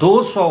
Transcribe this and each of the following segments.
200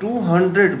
200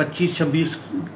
25-26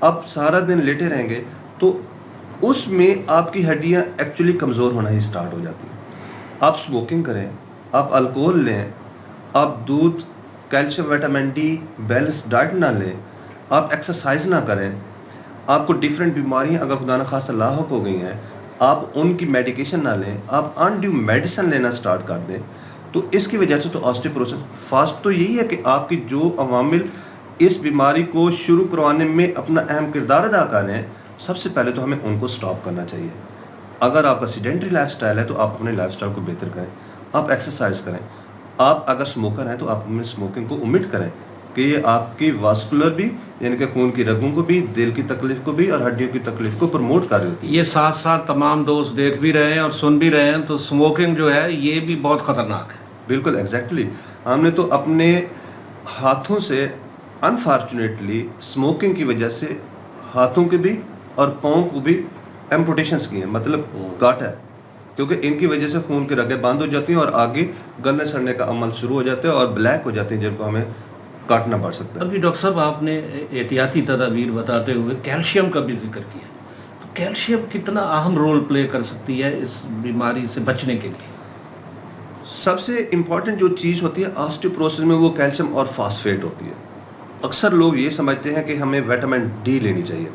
آپ سارا دن لیٹے رہیں گے تو اس میں آپ کی ہڈیاں ایکچولی کمزور ہونا ہی سٹارٹ ہو جاتی ہیں. آپ سموکنگ کریں, آپ الکوہل لیں, آپ دودھ, calcium, vitamin D, balance diet نہ لیں, آپ ایکسرسائز نہ کریں, آپ کو ڈیفرنٹ بیماریاں اگر خدا نخواستہ لاحق ہو گئی ہیں, آپ ان کی میڈیکیشن نہ لیں, آپ انڈیو میڈیسن لینا سٹارٹ کر دیں, تو اس کی وجہ سے تو آسٹیوپروسس فاسٹ تو یہی ہے کہ آپ کی جو عوامل اس بیماری کو شروع کروانے میں اپنا اہم کردار ادا کر رہے ہیں, سب سے پہلے تو ہمیں ان کو سٹاپ کرنا چاہیے. اگر آپ کا سیڈنٹری لائف سٹائل ہے تو آپ اپنے لائف سٹائل کو بہتر کریں, آپ ایکسرسائز کریں. آپ اگر سموکر ہیں تو آپ اپنے سموکنگ کو omit کریں کہ یہ آپ کی واسکولر بھی, یعنی کہ خون کی رگوں کو بھی, دل کی تکلیف کو بھی اور ہڈیوں کی تکلیف کو پروموٹ کر رہی ہوتی ہے. یہ ساتھ ساتھ تمام دوست دیکھ بھی رہے ہیں اور سن بھی رہے ہیں, تو سموکنگ جو ہے یہ بھی بہت خطرناک ہے. بالکل ایگزیکٹلی. ہم نے تو اپنے ہاتھوں سے انفارچونیٹلی سموکنگ کی وجہ سے ہاتھوں کے بھی اور پاؤں کو بھی ایمپوٹیشنز کی ہیں, مطلب کاٹا ہے, کیونکہ ان کی وجہ سے خون کی رگیں بند ہو جاتی ہیں اور آگے گلنے سڑنے کا عمل شروع ہو جاتا ہے اور بلیک ہو جاتے ہیں, جن کو ہمیں کاٹنا پڑ سکتا ہے. ابھی ڈاکٹر صاحب آپ نے احتیاطی تدابیر بتاتے ہوئے کیلشیم کا بھی ذکر کیا, تو کیلشیم کتنا اہم رول پلے کر سکتی ہے اس بیماری سے بچنے کے لیے؟ سب سے امپورٹنٹ جو چیز ہوتی ہے آسٹیوپروسس میں وہ کیلشیم اور فاسفیٹ ہوتی ہے. اکثر لوگ یہ سمجھتے ہیں کہ ہمیں وٹامن ڈی لینی چاہیے.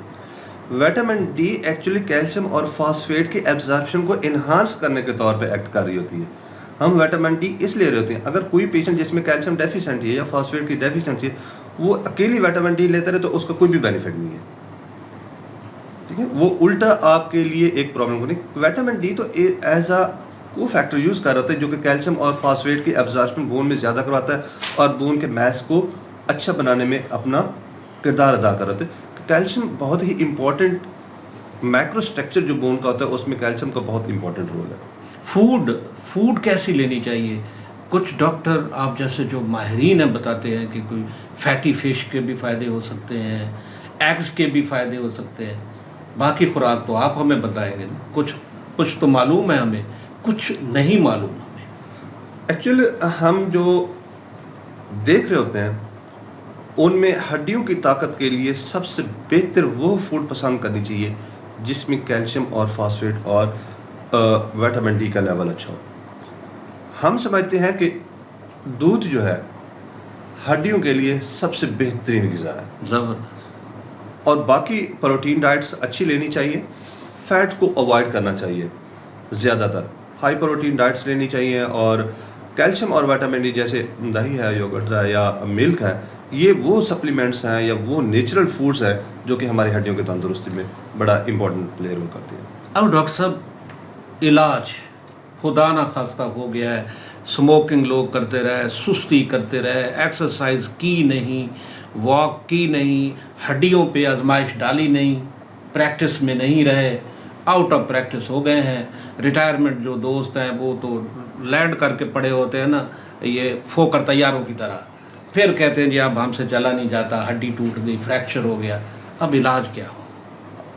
وٹامن ڈی ایکچولی کیلشیم اور فاسفیٹ کی ایبزارپشن کو انہانس کرنے کے طور پہ ایکٹ کر رہی ہوتی ہے. ہم وٹامن ڈی اس لیے رہے ہوتے ہیں, اگر کوئی پیشنٹ جس میں کیلشیم ڈیفیشنٹ ہے یا فاسفیٹ کی ڈیفیشنسی ہے, وہ اکیلی وٹامن ڈی لیتا رہے تو اس کا کوئی بھی بینیفٹ نہیں ہے. ٹھیک ہے, وہ الٹا آپ کے لیے ایک پرابلم ہوگی. وٹامن ڈی تو ایز اے وہ فیکٹر یوز کر رہا ہوتا ہے جو کہ کیلشیم اور فاسفیٹ کی ایبزارپشن بون میں زیادہ کرواتا ہے اور بون کے میس کو اچھا بنانے میں اپنا کردار ادا کر رہا ہوتا ہے. کیلشیم بہت ہی امپورٹنٹ مائکرو اسٹرکچر جو بون کا ہوتا ہے اس میں کیلشیم کا بہت امپورٹنٹ رول ہے. فوڈ کیسی لینی چاہیے؟ کچھ ڈاکٹر آپ جیسے جو ماہرین ہیں بتاتے ہیں کہ کوئی فیٹی فش کے بھی فائدے ہو سکتے ہیں, ایگز کے بھی فائدے ہو سکتے ہیں. باقی خوراک تو آپ ہمیں بتائیں گے. کچھ تو معلوم ہے ہمیں, کچھ نہیں معلوم ہمیں. ایکچولی ہم جو دیکھ رہے ہوتے ہیں ان میں ہڈیوں کی طاقت کے لیے سب سے بہتر وہ فوڈ پسند کرنی چاہیے جس میں کیلشیم اور فاسفیٹ اور وٹامن ڈی کا لیول اچھا ہو. ہم سمجھتے ہیں کہ دودھ جو ہے ہڈیوں کے لیے سب سے بہترین غذا ہے, اور باقی پروٹین ڈائٹس اچھی لینی چاہیے. فیٹ کو اوائڈ کرنا چاہیے, زیادہ تر ہائی پروٹین ڈائٹس لینی چاہیے. اور کیلشیم اور وٹامن ڈی جیسے دہی ہے, یوگرٹ ہے یا ملک ہے, یہ وہ سپلیمنٹس ہیں یا وہ نیچرل فوڈز ہیں جو کہ ہماری ہڈیوں کی تندرستی میں بڑا امپورٹنٹ پلے رول کرتے ہیں. اب ڈاکٹر صاحب علاج خدا نہ خواستہ ہو گیا ہے, سموکنگ لوگ کرتے رہے, سستی کرتے رہے, ایکسرسائز کی نہیں, واک کی نہیں, ہڈیوں پہ آزمائش ڈالی نہیں, پریکٹس میں نہیں رہے, آؤٹ آف پریکٹس ہو گئے ہیں. ریٹائرمنٹ جو دوست ہیں وہ تو لینڈ کر کے پڑے ہوتے ہیں نا, یہ فوکر تیاروں کی طرح, پھر کہتے ہیں جی اب ہم سے چلا نہیں جاتا, ہڈی ٹوٹ گئی, فریکچر ہو گیا. اب علاج کیا ہو؟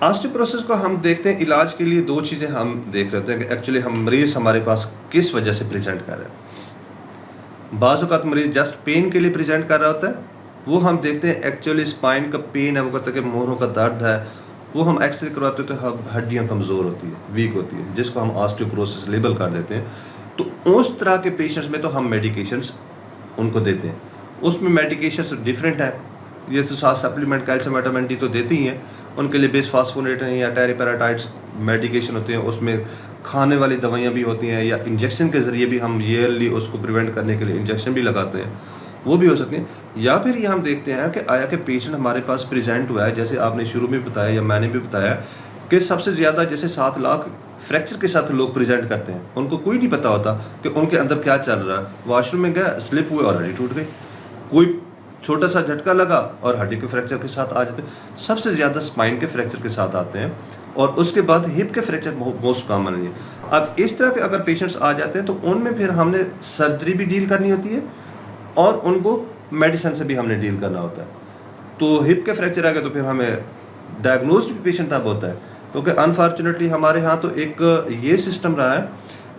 آسٹیوپروسس کو ہم دیکھتے ہیں, علاج کے لیے دو چیزیں ہم دیکھ رہے ہیں کہ ایکچولی ہم مریض ہمارے پاس کس وجہ سے پریزنٹ کر رہے ہیں. بعض اوقات مریض جسٹ پین کے لیے پریزنٹ کر رہا ہوتا ہے, وہ ہم دیکھتے ہیں ایکچولی اسپائن کا پین ہے, وہ کہتے ہیں کہ موروں کا درد ہے, وہ ہم ایکس رے کرواتے ہیں تو ہڈیاں کمزور ہوتی ہیں, ویک ہوتی ہیں, جس کو ہم آسٹیوپروسس لیبل کر دیتے ہیں. تو اس طرح کے پیشنٹس میں تو ہم میڈیکیشنس ان کو دیتے ہیں. اس میں میڈیکیشنس ڈفرینٹ ہے, یہ تو ساتھ سپلیمنٹ کیلشیم وٹامن ڈی تو دیتی ہی ہیں, ان کے لیے بیس فاسفونیٹ ہیں یا ٹیریپیراٹائڈس میڈیکیشن ہوتے ہیں. اس میں کھانے والی دوائیاں بھی ہوتی ہیں یا انجیکشن کے ذریعے بھی ہم ایئرلی اس کو پریونٹ کرنے کے لیے انجیکشن بھی لگاتے ہیں, وہ بھی ہو سکتے ہیں. یا پھر یہ ہم دیکھتے ہیں کہ آیا کہ پیشنٹ ہمارے پاس پریزنٹ ہوا ہے, جیسے آپ نے شروع میں بتایا یا میں نے بھی بتایا کہ سب سے زیادہ جیسے 7 لاکھ فریکچر کے ساتھ لوگ پریزنٹ کرتے ہیں, ان کو کوئی نہیں پتا ہوتا کہ ان کے اندر کیا چل رہا ہے. واش روم میں گیا, سلپ ہوئے اور ہڈی ٹوٹ گئی, کوئی چھوٹا سا جھٹکا لگا اور ہڈی کے فریکچر کے ساتھ آ جاتے ہیں. سب سے زیادہ اسپائن کے فریکچر کے ساتھ آتے ہیں, اور اس کے بعد ہپ کے فریکچر موسٹ کامن ہے. اب اس طرح کے اگر پیشنٹس آ جاتے ہیں تو ان میں پھر ہم نے سرجری بھی ڈیل کرنی ہوتی ہے اور ان کو میڈیسن سے بھی ہم نے ڈیل کرنا ہوتا ہے. تو ہپ کے فریکچر آ گیا تو پھر ہمیں ڈائگنوزڈ بھی پیشنٹ اب ہوتا ہے, کیونکہ انفارچونیٹلی ہمارے ہاں تو ایک یہ سسٹم رہا ہے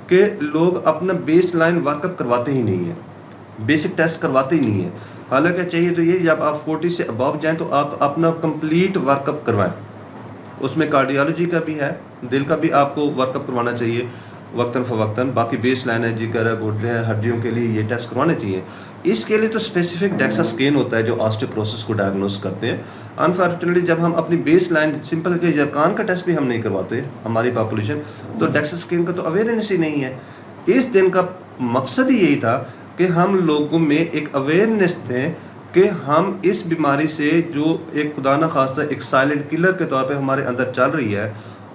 کہ لوگ اپنا بیس لائن ورک اپ کرواتے ہی نہیں ہیں, بیسک ٹیسٹ کرواتے ہی نہیں ہیں. حالانکہ چاہیے تو یہ جب آپ 40 سے ابو جائیں تو آپ اپنا کمپلیٹ ورک اپ کروائیں. اس میں کارڈیالوجی کا بھی ہے, دل کا بھی آپ کو ورک اپ کروانا چاہیے وقتاً فوقتاً. باقی بیس لائن ہے, جگر ہے, گردے ہیں, ہڈیوں کے لیے یہ ٹیسٹ کروانے چاہیے. اس کے لیے تو اسپیسیفک ڈیکسا اسکین ہوتا ہے جو آسٹیوپروسس کو ڈائگنوز کرتے ہیں. انفارچونیٹلی جب ہم اپنی بیس لائن سمپل کہ کان کا ٹیسٹ بھی ہم نہیں کرواتے ہماری پاپولیشن, تو ڈیکسا اسکین کا تو اویئرنیس ہی نہیں ہے. اس دن کا مقصد ہی یہی تھا کہ ہم لوگوں میں ایک اویئرنیس دیں کہ ہم اس بیماری سے جو ایک خدا نہ خواستہ ایک سائلنٹ کلر کے طور پہ ہمارے اندر چل رہی ہے,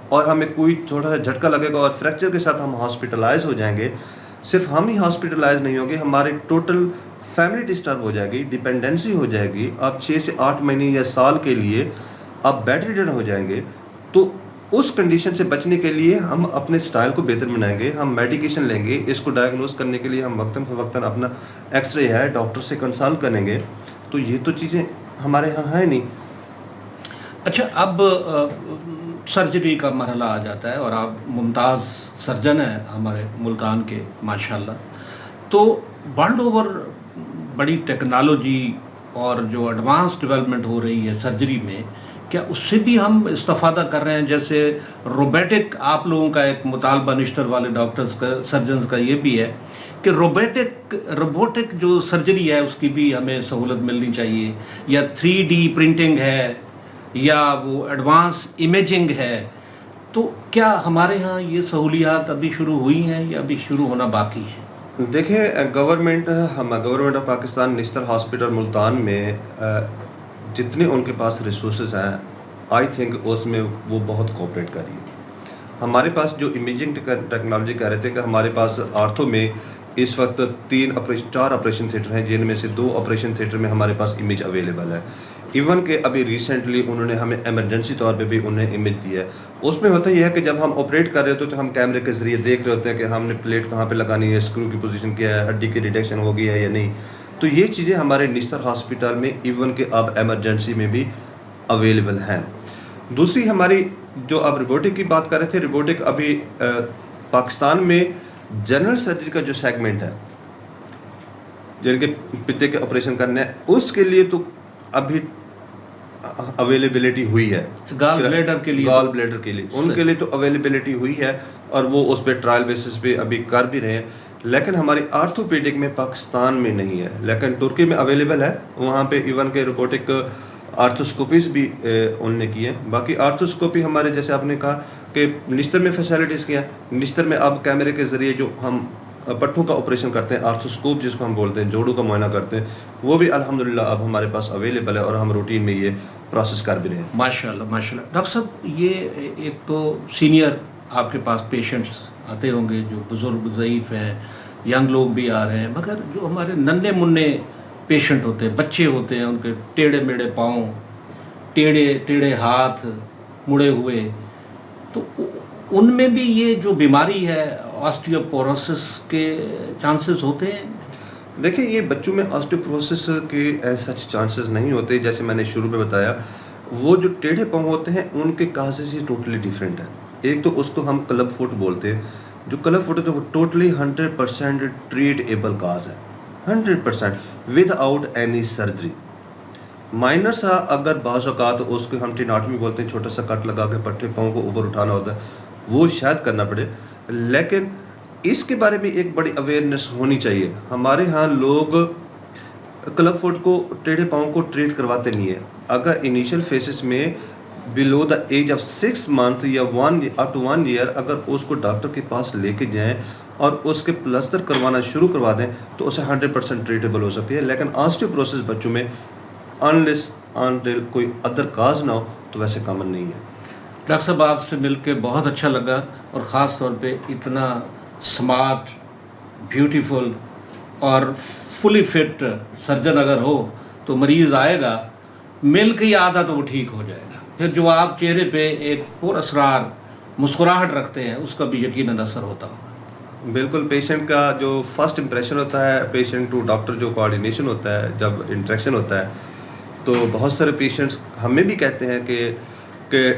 اور ہمیں کوئی چھوٹا سا جھٹکا لگے گا اور فریکچر کے ساتھ ہم ہاسپٹلائز ہو جائیں گے. صرف ہم ہی ہاسپٹلائز نہیں ہوں گے, ہمارے ٹوٹل فیملی ڈسٹرب ہو جائے گی, ڈیپینڈنسی ہو جائے گی. آپ 6 سے 8 مہینے یا سال کے لیے آپ بیڈ ریڈن ہو جائیں گے. تو اس کنڈیشن سے بچنے کے لیے ہم اپنے سٹائل کو بہتر بنائیں گے, ہم میڈیکیشن لیں گے. اس کو ڈائگنوز کرنے کے لیے ہم وقتاً فوقتاً اپنا ایکس رے ہے ڈاکٹر سے کنسلٹ کریں گے. تو یہ تو چیزیں ہمارے ہاں ہیں نہیں. اچھا, اب سرجری کا مرحلہ آ جاتا ہے اور آپ ممتاز سرجن ہیں ہمارے ملتان کے ماشاءاللہ. تو ورلڈ اوور بڑی ٹیکنالوجی اور جو ایڈوانس ڈیولپمنٹ ہو رہی ہے سرجری میں, کیا اس سے بھی ہم استفادہ کر رہے ہیں؟ جیسے روبوٹک, آپ لوگوں کا ایک مطالبہ نشتر والے ڈاکٹرز کا, سرجنز کا یہ بھی ہے کہ روبوٹک جو سرجری ہے اس کی بھی ہمیں سہولت ملنی چاہیے, یا 3D پرنٹنگ ہے, یا وہ ایڈوانس امیجنگ ہے. تو کیا ہمارے ہاں یہ سہولیات ابھی شروع ہوئی ہیں یا ابھی شروع ہونا باقی ہے؟ دیکھیں, government of Pakistan Nishtar hospital Multan میں جتنے ان کے پاس ریسورسز ہیں, آئی تھنک اس میں وہ بہت کوپریٹ کر رہی ہے. ہمارے پاس جو امیجنگ ٹیکنالوجی کہہ رہے تھے کہ ہمارے پاس آرتھو میں اس وقت 4 آپریشن تھیٹر ہیں, جن میں سے 2 آپریشن تھیٹر میں ہمارے پاس امیج اویلیبل ہے. ایون کہ ابھی ریسنٹلی انہوں نے ہمیں ایمرجنسی طور پہ بھی انہیں امیج دیا ہے. اس میں ہوتا یہ ہے کہ جب ہم آپریٹ کر رہے ہوتے ہیں تو ہم کیمرے کے ذریعے دیکھ رہے ہوتے ہیں کہ ہم نے پلیٹ کہاں پہ لگانی ہے, اسکرو کی پوزیشن کیا ہے, ہڈی کی ڈیٹیکشن ہو گئی ہے یا نہیں. تو یہ چیزیں ہمارے نشتر ہاسپٹل میں ایون کہ اب ایمرجنسی میں بھی اویلیبل ہیں. دوسری ہماری جو آپ روبوٹک کی بات کر رہے تھے, روبوٹک ابھی پاکستان میں جنرل سرجری کا جو سیگمنٹ ہے جن کے پتے کے آپریشن کرنے ہیں, اس کے لیے تو ابھی اویلیبلٹی ہوئی ہے. گال بلیڈر کے لیے ان کے لیے تو اویلیبلٹی ہوئی ہے, اور وہ اس پہ ٹرائل بیسس پہ ابھی کر بھی رہے ہیں. لیکن ہماری آرتھوپیڈک میں پاکستان میں نہیں ہے, لیکن ترکی میں اویلیبل ہے. وہاں پہ ایون کے روبوٹک آرتھوسکوپیز بھی انہوں نے کی ہیں. باقی آرتھوسکوپی ہمارے جیسے آپ نے کہا کہ نشتر میں فیسلٹیز کیا ہیں. نشتر میں اب کیمرے کے ذریعے جو ہم پٹھوں کا آپریشن کرتے ہیں, آرتھوسکوپ جس کو ہم بولتے ہیں, جوڑوں کا معائنہ کرتے ہیں, وہ بھی الحمدللہ اب ہمارے پاس اویلیبل ہے, اور ہم روٹین میں یہ پروسیس کر بھی رہے ہیں. ماشاءاللہ ماشاءاللہ. ڈاکٹر صاحب, یہ ایک تو سینئر آپ کے پاس پیشنٹس آتے ہوں گے جو بزرگ ضعیف ہیں, ینگ لوگ بھی آ رہے ہیں, مگر جو ہمارے ننھے منھے پیشنٹ ہوتے ہیں, بچے ہوتے ہیں, ان کے ٹیڑھے میڑھے پاؤں, ٹیڑھے ہاتھ مڑے ہوئے, تو ان میں بھی یہ جو بیماری ہے آسٹیوپوروسس کے چانسز ہوتے ہیں؟ دیکھیں, یہ بچوں میں آسٹیوپوروسس کے سچ چانسز نہیں ہوتے. جیسے میں نے شروع میں بتایا, وہ جو ٹیڑھے پاؤں ہوتے ہیں ان کے کازز ہی ٹوٹلی ڈیفرنٹ ہے. ایک تو اس کو ہم کلب فٹ بولتے ہیں. جو کلب فٹ ہے وہ ٹوٹلی 100% ٹریٹیبل کاز ہے, 100% with out any surgery. Minor سا اگر بعض اوقات اس کو ہم ٹیناٹمی بولتے ہیں, چھوٹا سا کٹ لگا کے پٹھے پاؤں کو اوپر اٹھانا ہوتا ہے, وہ شاید کرنا پڑے. لیکن اس کے بارے میں ایک بڑی اویئرنیس ہونی چاہیے. ہمارے ہاں لوگ کلب فٹ کو, ٹیڑھے پاؤں کو ٹریٹ کرواتے نہیں ہیں. اگر انیشیل فیسز میں بلو دا ایج آف 6 months یا 1 year اگر اس کو ڈاکٹر کے پاس لے کے جائیں اور اس کے پلسٹر کروانا شروع کروا دیں تو اسے 100% ٹریٹیبل ہو سکتی ہے. لیکن آسٹیوپروسس بچوں میں انلیس انٹل کوئی ادر کاز نہ ہو تو ویسے کامن نہیں ہے. ڈاکٹر صاحب, آپ سے مل کے بہت اچھا لگا, اور خاص طور پہ اتنا سمارٹ, بیوٹیفل اور فلی فٹ سرجن اگر ہو تو مریض آئے گا, مل کے ہی آدھا تو وہ ٹھیک ہو جائے گا. پھر جو آپ چہرے پہ ایک پر اسرار مسکراہٹ رکھتے ہیں اس کا بھی یقیناً اثر ہوتا ہوگا. بالکل, پیشنٹ کا جو فرسٹ امپریشن ہوتا ہے, پیشنٹ ٹو ڈاکٹر جو کوآرڈینیشن ہوتا ہے, جب انٹریکشن ہوتا ہے, تو بہت سارے پیشنٹس ہمیں بھی کہتے ہیں کہ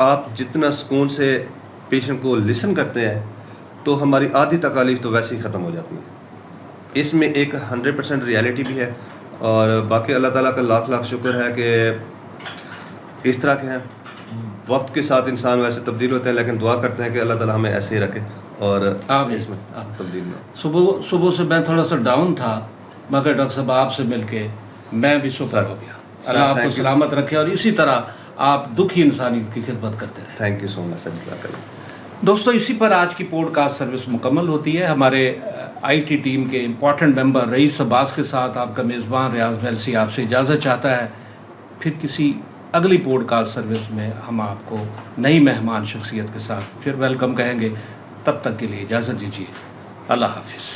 آپ جتنا سکون سے پیشنٹ کو لسن کرتے ہیں تو ہماری آدھی تکالیف تو ویسے ہی ختم ہو جاتی ہیں. اس میں ایک 100% ریالٹی بھی ہے. اور باقی اللہ تعالیٰ کا لاکھ لاکھ شکر ہے کہ اس طرح کے ہیں. وقت کے ساتھ انسان ویسے تبدیل ہوتے ہیں، لیکن دعا کرتے ہیں کہ اللہ تعالیٰ ہمیں ایسے ہی رکھے اور اس میں تبدیل نہ ہو. صبح سے میں تھوڑا سا ڈاؤن تھا، مگر ڈاکٹر صاحب آپ سے مل کے میں بھی سپر ہو گیا. اللہ آپ کو سلامت رکھے اور اسی طرح آپ دکھی انسانیت کی خدمت کرتے رہیں. تھینک یو سو مچ سر. اللہ کریں. دوستو اسی پر آج کی پوڈ کاسٹ سروس مکمل ہوتی ہے. ہمارے آئی ٹی ٹیم کے امپورٹنٹ ممبر رئیس عباس کے ساتھ آپ کا میزبان ریاض میلسی آپ سے اجازت چاہتا ہے. پھر کسی اگلی پوڈ کاسٹ سروس میں ہم آپ کو نئی مہمان شخصیت کے ساتھ پھر ویلکم کہیں گے. تب تک کے لیے اجازت دیجیے. اللہ حافظ.